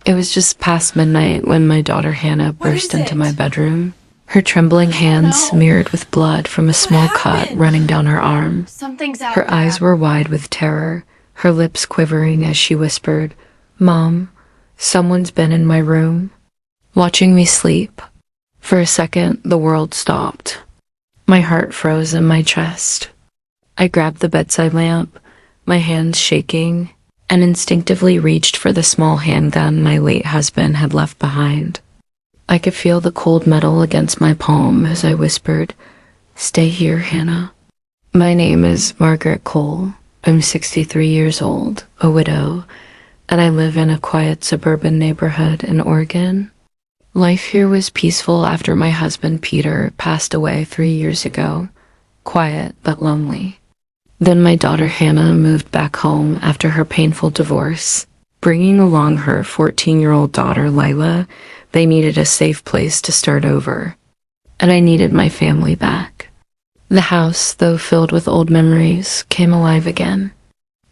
It was just past midnight when my daughter Hannah burst into my bedroom, her trembling hands smeared with blood from a small cut running down her arm. Something's out Her there. eyes were wide with terror, her lips quivering as she whispered, "Mom, someone's been in my room." Watching me sleep. For a second, the world stopped. My heart froze in my chest. I grabbed the bedside lamp, my hands shaking, and instinctively reached for the small handgun my late husband had left behind. I could feel the cold metal against my palm as I whispered, "Stay here, Hannah." My name is Margaret Cole. I'm 63 years old, a widow, and I live in a quiet suburban neighborhood in Oregon. Life here was peaceful after my husband Peter passed away 3 years ago, quiet but lonely. Then my daughter Hannah moved back home after her painful divorce. Bringing along her 14-year-old daughter Lila, they needed a safe place to start over. And I needed my family back. The house, though filled with old memories, came alive again.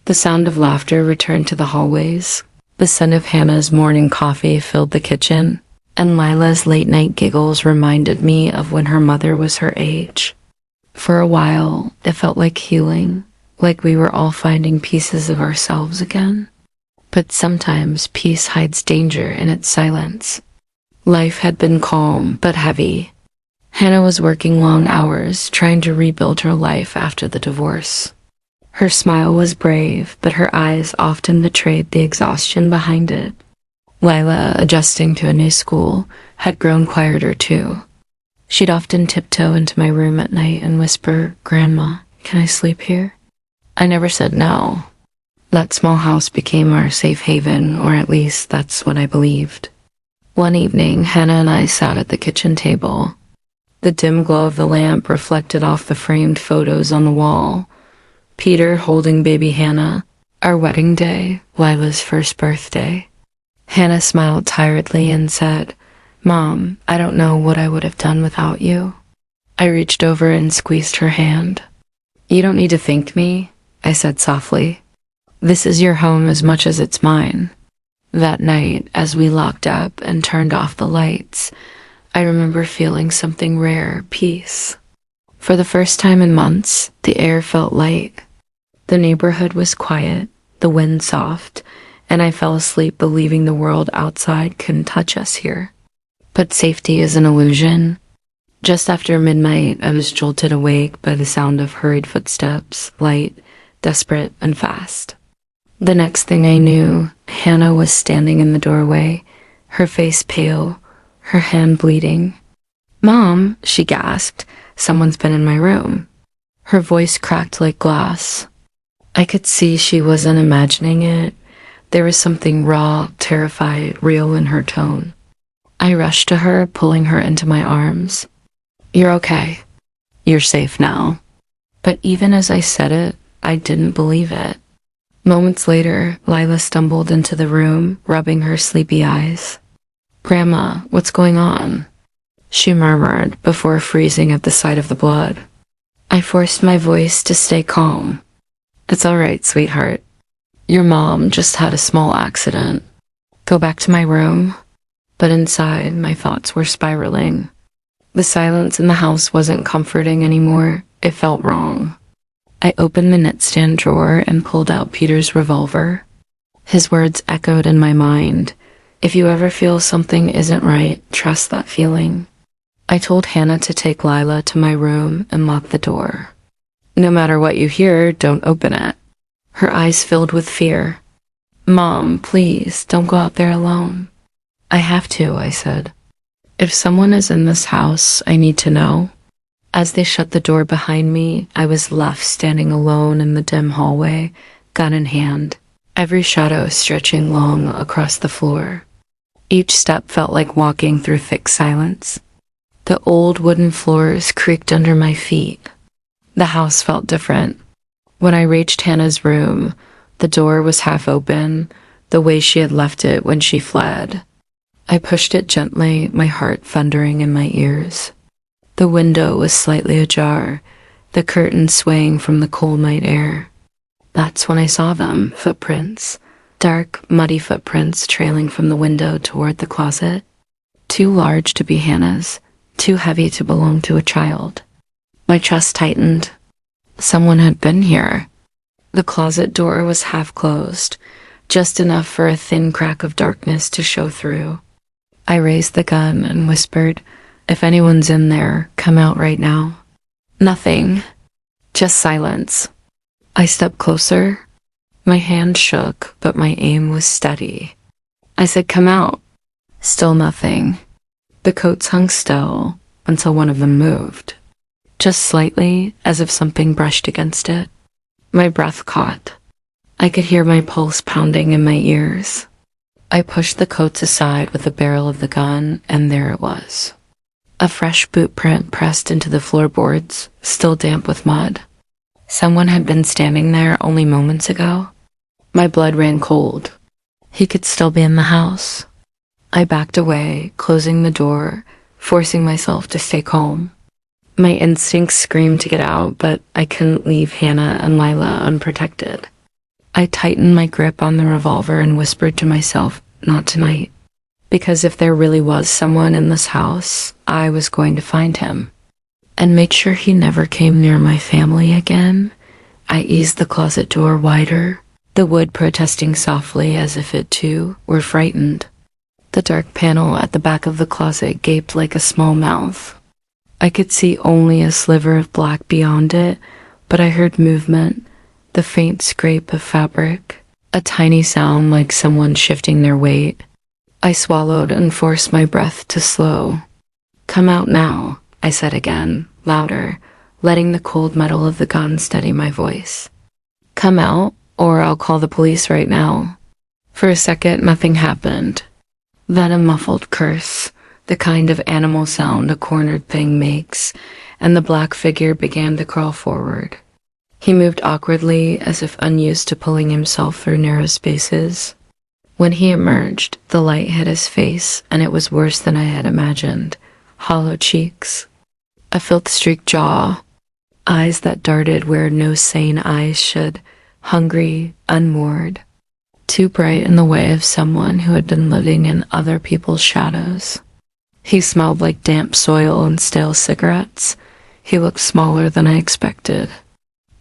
The sound of laughter returned to the hallways. The scent of Hannah's morning coffee filled the kitchen, and Lila's late-night giggles reminded me of when her mother was her age. For a while, it felt like healing, like we were all finding pieces of ourselves again. But sometimes peace hides danger in its silence. Life had been calm but heavy. Hannah was working long hours, trying to rebuild her life after the divorce. Her smile was brave, but her eyes often betrayed the exhaustion behind it. Lila, adjusting to a new school, had grown quieter too. She'd often tiptoe into my room at night and whisper, "Grandma, can I sleep here?" I never said no. That small house became our safe haven, or at least that's what I believed. One evening, Hannah and I sat at the kitchen table. The dim glow of the lamp reflected off the framed photos on the wall. Peter holding baby Hannah, our wedding day, Lila's first birthday. Hannah smiled tiredly and said, "Mom, I don't know what I would have done without you." I reached over and squeezed her hand. "You don't need to thank me," I said softly. "This is your home as much as it's mine." That night, as we locked up and turned off the lights, I remember feeling something rare, peace. For the first time in months, the air felt light. The neighborhood was quiet, the wind soft, and I fell asleep believing the world outside couldn't touch us here. But safety is an illusion. Just after midnight, I was jolted awake by the sound of hurried footsteps, light, desperate, and fast. The next thing I knew, Hannah was standing in the doorway, her face pale, her hand bleeding. "Mom," she gasped, "someone's been in my room." Her voice cracked like glass. I could see she wasn't imagining it. There was something raw, terrified, real in her tone. I rushed to her, pulling her into my arms. "You're okay. You're safe now." But even as I said it, I didn't believe it. Moments later, Lila stumbled into the room, rubbing her sleepy eyes. "Grandma, what's going on?" she murmured before freezing at the sight of the blood. I forced my voice to stay calm. "It's all right, sweetheart. Your mom just had a small accident. Go back to my room." But inside, my thoughts were spiraling. The silence in the house wasn't comforting anymore. It felt wrong. I opened the nightstand drawer and pulled out Peter's revolver. His words echoed in my mind. "If you ever feel something isn't right, trust that feeling." I told Hannah to take Lila to my room and lock the door. "No matter what you hear, don't open it." Her eyes filled with fear. "Mom, please, don't go out there alone." "I have to," I said. "If someone is in this house, I need to know." As they shut the door behind me, I was left standing alone in the dim hallway, gun in hand, every shadow stretching long across the floor. Each step felt like walking through thick silence. The old wooden floors creaked under my feet. The house felt different. When I reached Hannah's room, the door was half open, the way she had left it when she fled. I pushed it gently, my heart thundering in my ears. The window was slightly ajar, the curtain swaying from the cold night air. That's when I saw them, footprints, Dark, muddy footprints trailing from the window toward the closet. Too large to be Hannah's, too heavy to belong to a child. My chest tightened. Someone had been here. The closet door was half closed, just enough for a thin crack of darkness to show through. I raised the gun and whispered, "If anyone's in there, come out right now." Nothing. Just silence. I stepped closer. My hand shook, but my aim was steady. I said, "Come out." Still nothing. The coats hung still until one of them moved. Just slightly, as if something brushed against it. My breath caught. I could hear my pulse pounding in my ears. I pushed the coats aside with the barrel of the gun, and there it was. A fresh boot print pressed into the floorboards, still damp with mud. Someone had been standing there only moments ago. My blood ran cold. He could still be in the house. I backed away, closing the door, forcing myself to stay calm. My instincts screamed to get out, but I couldn't leave Hannah and Lila unprotected. I tightened my grip on the revolver and whispered to myself, "Not tonight." Because if there really was someone in this house, I was going to find him. And make sure he never came near my family again. I eased the closet door wider, the wood protesting softly as if it too were frightened. The dark panel at the back of the closet gaped like a small mouth. I could see only a sliver of black beyond it, but I heard movement, the faint scrape of fabric, a tiny sound like someone shifting their weight. I swallowed and forced my breath to slow. "Come out now," I said again, louder, letting the cold metal of the gun steady my voice. "Come out, or I'll call the police right now." For a second, nothing happened. Then a muffled curse, the kind of animal sound a cornered thing makes, and the black figure began to crawl forward. He moved awkwardly, as if unused to pulling himself through narrow spaces. When he emerged, the light hit his face, and it was worse than I had imagined. Hollow cheeks, a filth-streaked jaw, eyes that darted where no sane eyes should, hungry, unmoored, too bright in the way of someone who had been living in other people's shadows. He smelled like damp soil and stale cigarettes. He looked smaller than I expected.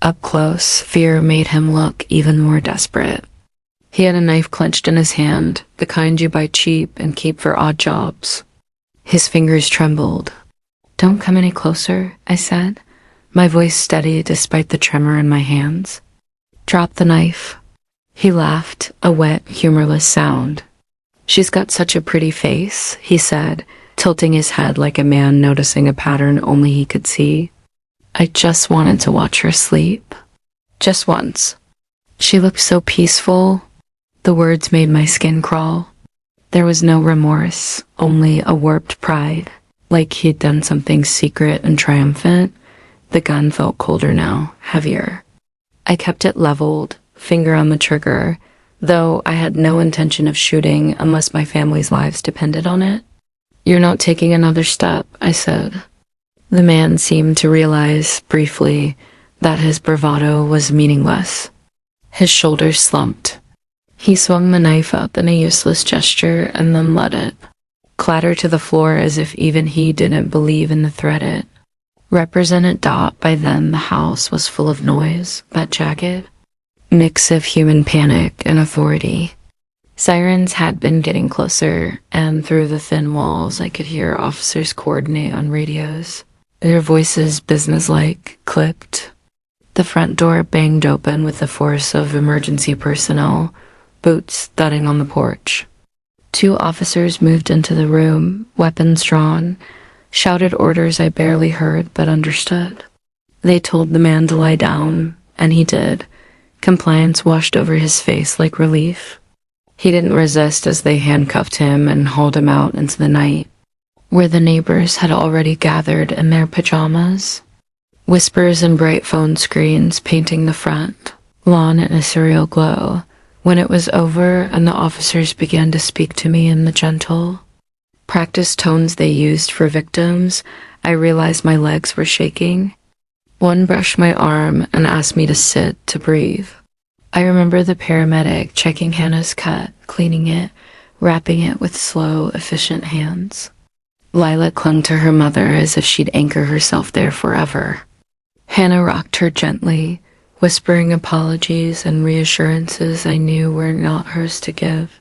Up close, fear made him look even more desperate. He had a knife clenched in his hand, the kind you buy cheap and keep for odd jobs. His fingers trembled. "Don't come any closer," I said, my voice steady despite the tremor in my hands. "Drop the knife." He laughed, a wet, humorless sound. "She's got such a pretty face," he said, tilting his head like a man noticing a pattern only he could see. "I just wanted to watch her sleep. Just once. She looked so peaceful." The words made my skin crawl. There was no remorse, only a warped pride, like he'd done something secret and triumphant. The gun felt colder now, heavier. I kept it leveled, finger on the trigger, though I had no intention of shooting unless my family's lives depended on it. "You're not taking another step," I said. The man seemed to realize, briefly, that his bravado was meaningless. His shoulders slumped. He swung the knife up in a useless gesture and then let it clatter to the floor as if even he didn't believe in the threat it represented. By then, the house was full of noise, that jagged mix of human panic and authority. Sirens had been getting closer, and through the thin walls I could hear officers coordinate on radios, their voices businesslike, clipped. The front door banged open with the force of emergency personnel, boots thudding on the porch. 2 officers moved into the room, weapons drawn, shouted orders I barely heard but understood. They told the man to lie down, and he did. Compliance washed over his face like relief. He didn't resist as they handcuffed him and hauled him out into the night, where the neighbors had already gathered in their pajamas. Whispers and bright phone screens painting the front lawn in a cereal glow. When it was over and the officers began to speak to me in the gentle, practiced tones they used for victims, I realized my legs were shaking. One brushed my arm and asked me to sit, to breathe. I remember the paramedic checking Hannah's cut, cleaning it, wrapping it with slow, efficient hands. Lila clung to her mother as if she'd anchor herself there forever. Hannah rocked her gently, whispering apologies and reassurances I knew were not hers to give.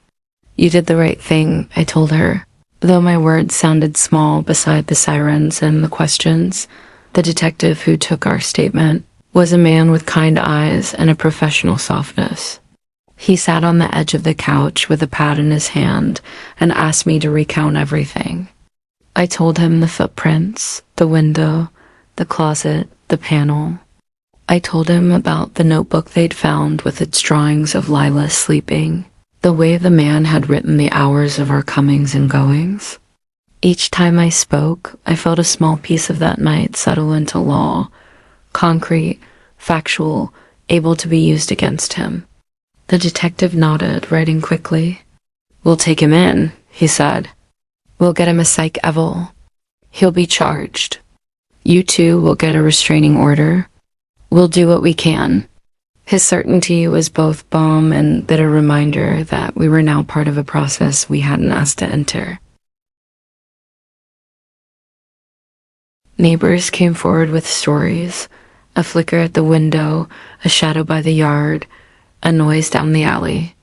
"You did the right thing," I told her. Though my words sounded small beside the sirens and the questions, the detective who took our statement was a man with kind eyes and a professional softness. He sat on the edge of the couch with a pad in his hand and asked me to recount everything. I told him the footprints, the window, the closet, the panel. I told him about the notebook they'd found with its drawings of Lila sleeping, the way the man had written the hours of our comings and goings. Each time I spoke, I felt a small piece of that night settle into law, concrete, factual, able to be used against him. The detective nodded, writing quickly. "We'll take him in," he said. "We'll get him a psych eval. He'll be charged. You two will get a restraining order. We'll do what we can." His certainty was both balm and bitter reminder that we were now part of a process we hadn't asked to enter. Neighbors came forward with stories. A flicker at the window, a shadow by the yard, a noise down the alley.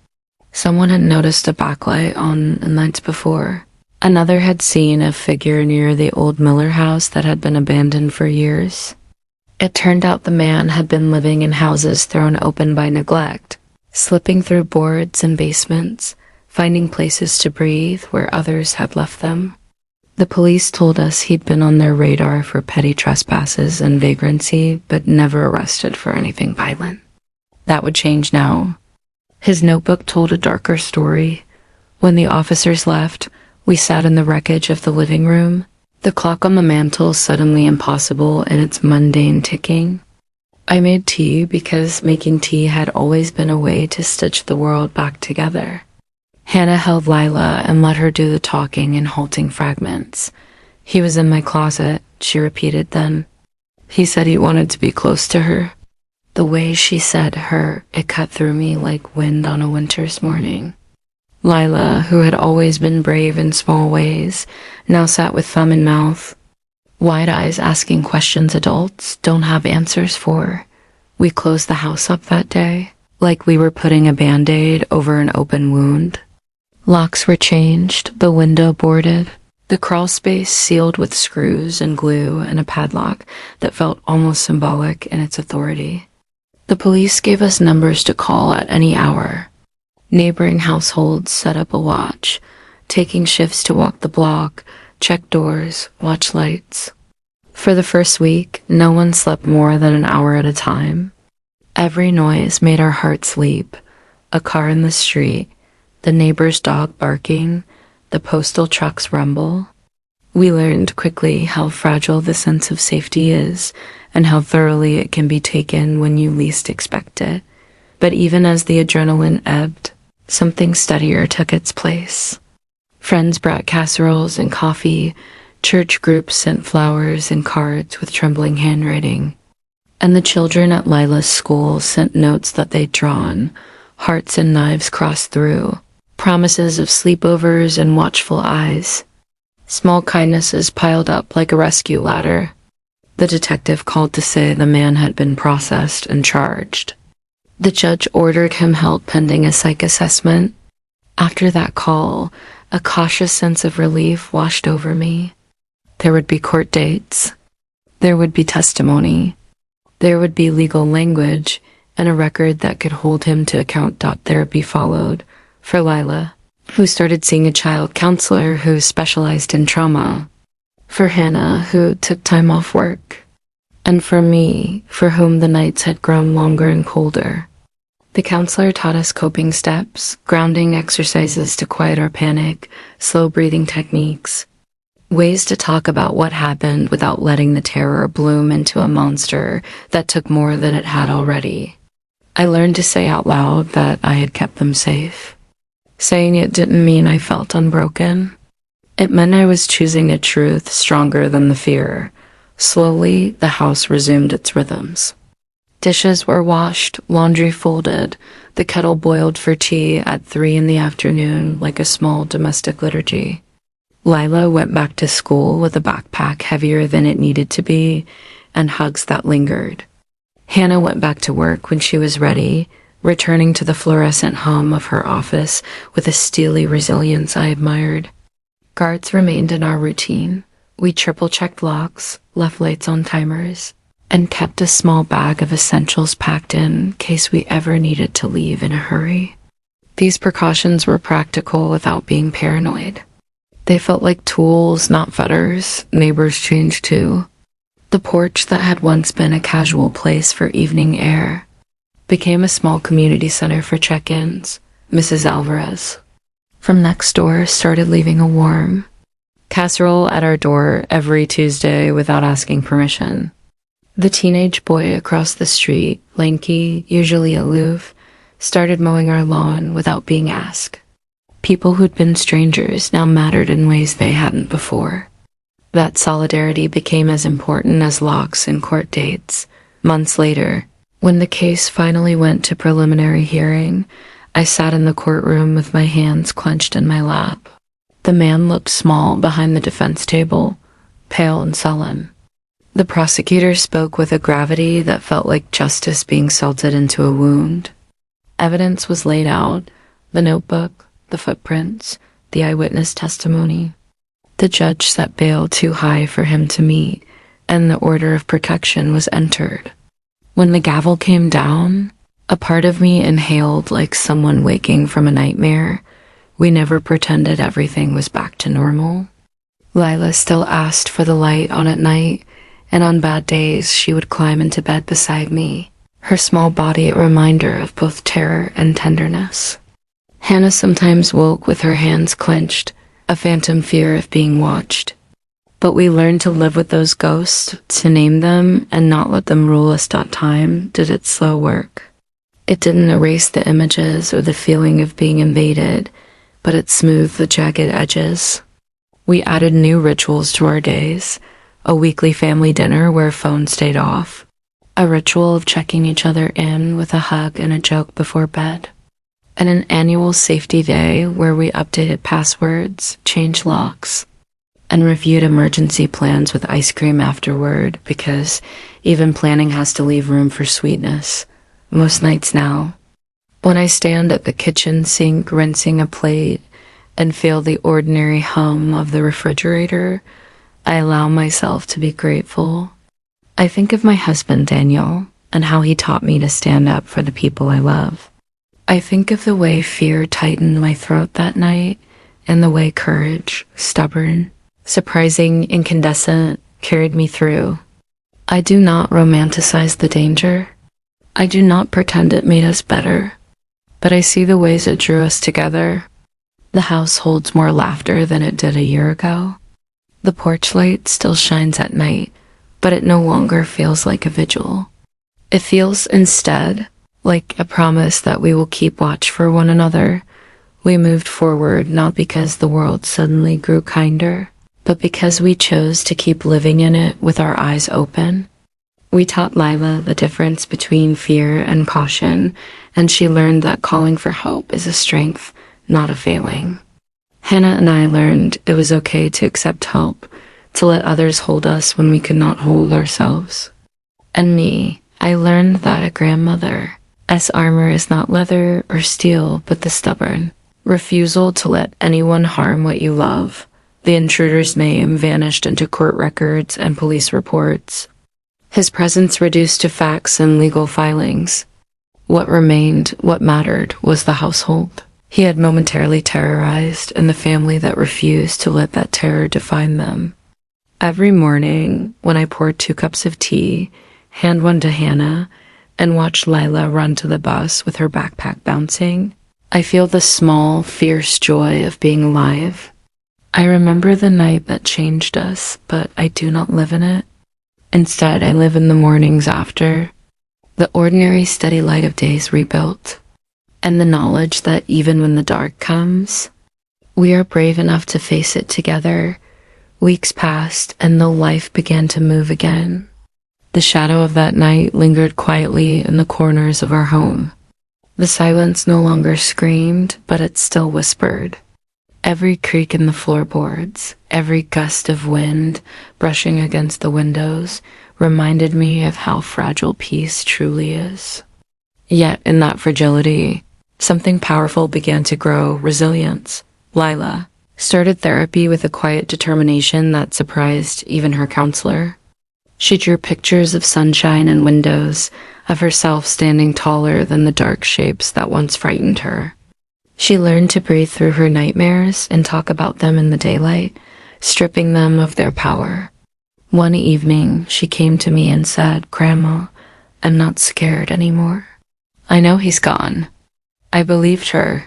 Someone had noticed a backlight on nights before. Another had seen a figure near the old Miller house that had been abandoned for years. It turned out the man had been living in houses thrown open by neglect, slipping through boards and basements, finding places to breathe where others had left them. The police told us he'd been on their radar for petty trespasses and vagrancy, but never arrested for anything violent. That would change now. His notebook told a darker story. When the officers left, we sat in the wreckage of the living room, the clock on the mantel suddenly impossible in its mundane ticking. I made tea because making tea had always been a way to stitch the world back together. Hannah held Lila and let her do the talking in halting fragments. "He was in my closet," she repeated then. "He said he wanted to be close to her." The way she said her, it cut through me like wind on a winter's morning. Lila, who had always been brave in small ways, now sat with thumb in mouth, wide eyes asking questions adults don't have answers for. We closed the house up that day, like we were putting a Band-Aid over an open wound. Locks were changed, the window boarded, the crawl space sealed with screws and glue and a padlock that felt almost symbolic in its authority. The police gave us numbers to call at any hour. Neighboring households set up a watch, taking shifts to walk the block, check doors, watch lights. For the first week, no one slept more than an hour at a time. Every noise made our hearts leap. A car in the street, the neighbor's dog barking, the postal truck's rumble. We learned quickly how fragile the sense of safety is and how thoroughly it can be taken when you least expect it. But even as the adrenaline ebbed, something steadier took its place. Friends brought casseroles and coffee, church groups sent flowers and cards with trembling handwriting, and the children at Lila's school sent notes that they'd drawn, hearts and knives crossed through, promises of sleepovers and watchful eyes. Small kindnesses piled up like a rescue ladder. The detective called to say the man had been processed and charged. The judge ordered him held pending a psych assessment. After that call, a cautious sense of relief washed over me. There would be court dates. There would be testimony. There would be legal language and a record that could hold him to account. Therapy followed for Lila, who started seeing a child counselor who specialized in trauma, for Hannah, who took time off work, and for me, for whom the nights had grown longer and colder. The counselor taught us coping steps, grounding exercises to quiet our panic, slow breathing techniques, ways to talk about what happened without letting the terror bloom into a monster that took more than it had already. I learned to say out loud that I had kept them safe. Saying it didn't mean I felt unbroken. It meant I was choosing a truth stronger than the fear. Slowly, the house resumed its rhythms. Dishes were washed, laundry folded, the kettle boiled for tea at 3 in the afternoon like a small domestic liturgy. Lila went back to school with a backpack heavier than it needed to be and hugs that lingered. Hannah went back to work when she was ready, returning to the fluorescent hum of her office with a steely resilience I admired. Guards remained in our routine. We triple-checked locks, left lights on timers, and kept a small bag of essentials packed in case we ever needed to leave in a hurry. These precautions were practical without being paranoid. They felt like tools, not fetters. Neighbors changed too. The porch that had once been a casual place for evening air became a small community center for check-ins. Mrs. Alvarez from next door started leaving a warm casserole at our door every Tuesday without asking permission. The teenage boy across the street, lanky, usually aloof, started mowing our lawn without being asked. People who'd been strangers now mattered in ways they hadn't before. That solidarity became as important as locks and court dates. Months later, when the case finally went to preliminary hearing, I sat in the courtroom with my hands clenched in my lap. The man looked small behind the defense table, pale and sullen. The prosecutor spoke with a gravity that felt like justice being salted into a wound. Evidence was laid out, the notebook, the footprints, the eyewitness testimony. The judge set bail too high for him to meet, and the order of protection was entered. When the gavel came down, a part of me inhaled like someone waking from a nightmare. We never pretended everything was back to normal. Lila still asked for the light on at night, and on bad days she would climb into bed beside me, her small body a reminder of both terror and tenderness. Hannah sometimes woke with her hands clenched, a phantom fear of being watched. But we learned to live with those ghosts, to name them, and not let them rule us. Time did its slow work. It didn't erase the images or the feeling of being invaded, but it smoothed the jagged edges. We added new rituals to our days, a weekly family dinner where phones stayed off, a ritual of checking each other in with a hug and a joke before bed, and an annual safety day where we updated passwords, changed locks, and reviewed emergency plans with ice cream afterward, because even planning has to leave room for sweetness. Most nights now, when I stand at the kitchen sink rinsing a plate and feel the ordinary hum of the refrigerator, I allow myself to be grateful. I think of my husband, Daniel, and how he taught me to stand up for the people I love. I think of the way fear tightened my throat that night, and the way courage, stubborn, surprising, incandescent, carried me through. I do not romanticize the danger. I do not pretend it made us better, but I see the ways it drew us together. The house holds more laughter than it did a year ago. The porch light still shines at night, but it no longer feels like a vigil. It feels instead like a promise that we will keep watch for one another. We moved forward not because the world suddenly grew kinder, but because we chose to keep living in it with our eyes open. We taught Lila the difference between fear and caution, and she learned that calling for help is a strength, not a failing. Hannah and I learned it was okay to accept help, to let others hold us when we could not hold ourselves. And me, I learned that a grandmother's armor is not leather or steel, but the stubborn refusal to let anyone harm what you love. The intruder's name vanished into court records and police reports. His presence reduced to facts and legal filings. What remained, what mattered, was the household he had momentarily terrorized, and the family that refused to let that terror define them. Every morning, when I poured 2 cups of tea, hand one to Hannah, and watched Lila run to the bus with her backpack bouncing, I feel the small, fierce joy of being alive. I remember the night that changed us, but I do not live in it. Instead, I live in the mornings after, the ordinary steady light of days rebuilt, and the knowledge that even when the dark comes, we are brave enough to face it together. Weeks passed, and though life began to move again, The shadow of that night lingered quietly in the corners of our home. The silence no longer screamed, but it still whispered. Every creak in the floorboards, every gust of wind brushing against the windows reminded me of how fragile peace truly is. Yet in that fragility, something powerful began to grow: resilience. Lila started therapy with a quiet determination that surprised even her counselor. She drew pictures of sunshine and windows, of herself standing taller than the dark shapes that once frightened her. She learned to breathe through her nightmares and talk about them in the daylight, stripping them of their power. One evening, she came to me and said, "Grandma, I'm not scared anymore. I know he's gone." I believed her.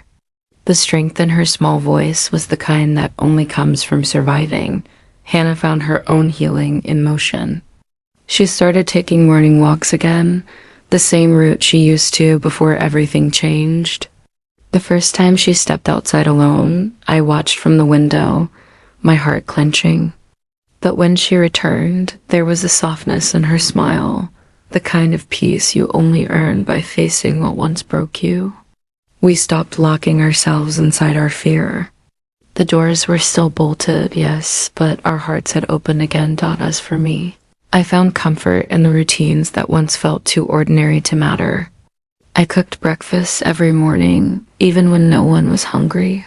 The strength in her small voice was the kind that only comes from surviving. Hannah found her own healing in motion. She started taking morning walks again, the same route she used to before everything changed. The first time she stepped outside alone, I watched from the window, my heart clenching. But when she returned, there was a softness in her smile, the kind of peace you only earn by facing what once broke you. We stopped locking ourselves inside our fear. The doors were still bolted, yes, but our hearts had opened again, as for me. I found comfort in the routines that once felt too ordinary to matter. I cooked breakfast every morning, even when no one was hungry.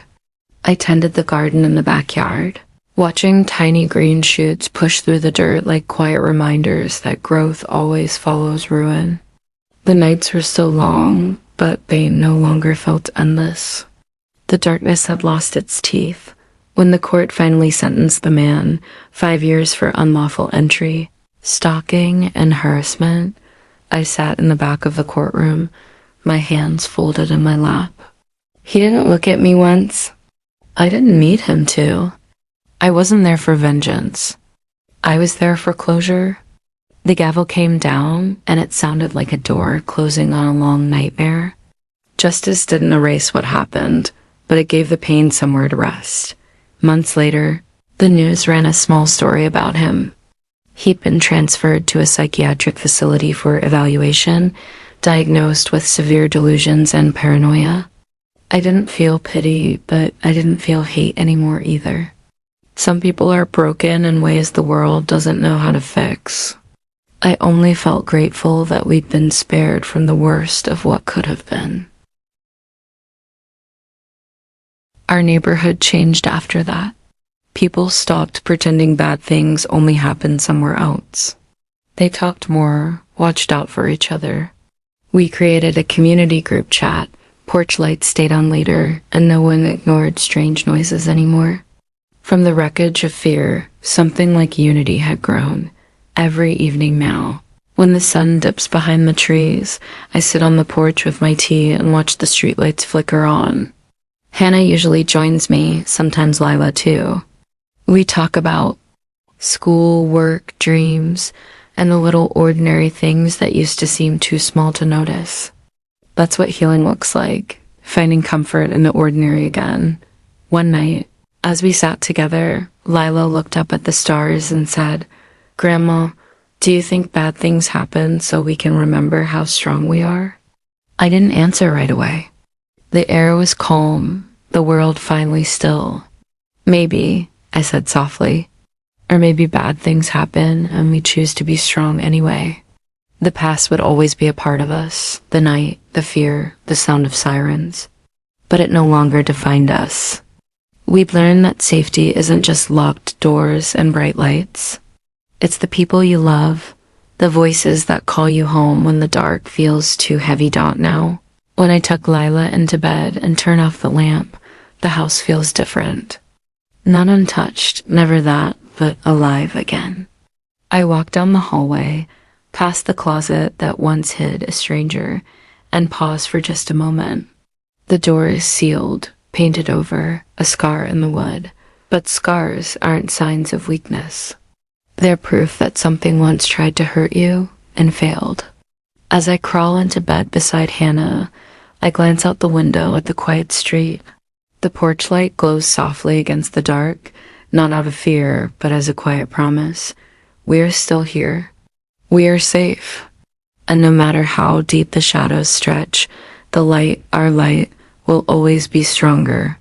I tended the garden in the backyard, watching tiny green shoots push through the dirt like quiet reminders that growth always follows ruin. The nights were still long, but they no longer felt endless. The darkness had lost its teeth. When the court finally sentenced the man, 5 years for unlawful entry, stalking, and harassment, I sat in the back of the courtroom, my hands folded in my lap. He didn't look at me once. I didn't need him to. I wasn't there for vengeance. I was there for closure. The gavel came down, and it sounded like a door closing on a long nightmare. Justice didn't erase what happened, but it gave the pain somewhere to rest. Months later, the news ran a small story about him. He'd been transferred to a psychiatric facility for evaluation, diagnosed with severe delusions and paranoia. I didn't feel pity, but I didn't feel hate anymore either. Some people are broken in ways the world doesn't know how to fix. I only felt grateful that we'd been spared from the worst of what could have been. Our neighborhood changed after that. People stopped pretending bad things only happened somewhere else. They talked more, watched out for each other. We created a community group chat, porch lights stayed on later, and no one ignored strange noises anymore. From the wreckage of fear, something like unity had grown. Every evening now, when the sun dips behind the trees, I sit on the porch with my tea and watch the streetlights flicker on. Hannah usually joins me, sometimes Lila too. We talk about school, work, dreams, and the little ordinary things that used to seem too small to notice. That's what healing looks like, finding comfort in the ordinary again. One night, as we sat together, Lila looked up at the stars and said, "Grandma, do you think bad things happen so we can remember how strong we are?" I didn't answer right away. The air was calm, the world finally still. "Maybe," I said softly, "or maybe bad things happen and we choose to be strong anyway." The past would always be a part of us, the night, the fear, the sound of sirens. But it no longer defined us. We'd learned that safety isn't just locked doors and bright lights. It's the people you love, the voices that call you home when the dark feels too heavy. Now, when I tuck Lila into bed and turn off the lamp, the house feels different. Not untouched, never that, but alive again. I walk down the hallway, past the closet that once hid a stranger, and pause for just a moment. The door is sealed, painted over, a scar in the wood, but scars aren't signs of weakness. They're proof that something once tried to hurt you and failed. As I crawl into bed beside Hannah, I glance out the window at the quiet street. The porch light glows softly against the dark, not out of fear, but as a quiet promise. We're still here. We are safe. And no matter how deep the shadows stretch, the light, our light, will always be stronger.